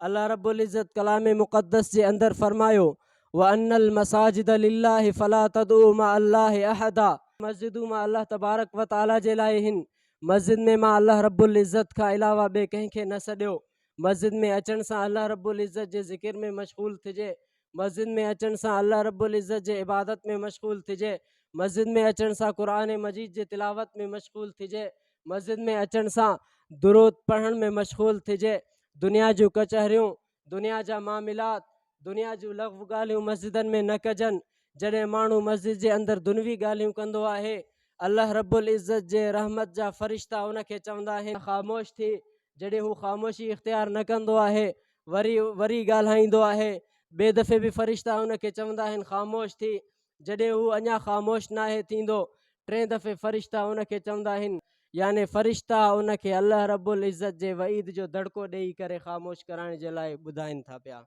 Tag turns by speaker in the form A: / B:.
A: अल्लाह रब्बुल इज़्ज़त कलाम मुक़द्दस जे अंदर फरमायो व अन्नल मसाजिद लिल्लाहि फला तदउ मा अल्लाहि अहदा। मस्जिदूं मां अल्लाह तबारक व ताला जे लाइ हिन। मस्जिद में मां अल्लाह रब्बुल इज़्ज़त खां अलावा ॿिए कंहिंखे न सॾियो। मस्जिद में अचण सां अल्लाह रब्बुल इज़्ज़त जे ज़िक्र में मशगूल थिजे। मस्जिद में अचण सां अल्लाह रब्बुल इज़्ज़त जे इबादत में मशगूल थिजे। मस्जिद में अचण सां क़ुरान मजीद जे तिलावत में मशगूल थिजे। मस्जिद में अचण सां दुरूद पढ़ण में मशगूल थिजे। दुनिया जूं कचहरियूं, दुनिया जा मामलात, दुनिया जूं लग़्व ॻाल्हियूं मस्जिदनि में न कजनि। जॾहिं माण्हू मस्जिद जे अंदरि दुनवी ॻाल्हियूं कंदो आहे, अल्लाह रब्बुल इज़्ज़त जे रहमत जा फ़रिश्ता उनखे चवंदा आहिनि ख़ामोश थी। जॾहिं हू ख़ामोशी इख़्तियार न कंदो आहे, वरी ॻाल्हाईंदो आहे, ॿिए दफ़े बि फ़रिश्ता उनखे चवंदा आहिनि ख़ामोश थी। जॾहिं हू अञा ख़ामोश नाहे थींदो, टें दफ़े फ़रिश्ता उनखे चवंदा आहिनि, याने फ़रिश्ता उनखे अल्लाह रब्बुल इज़्ज़त जे वईद जो दड़को ॾेई करे ख़ामोश कराइण जे लाइ ॿुधाइनि था पिया।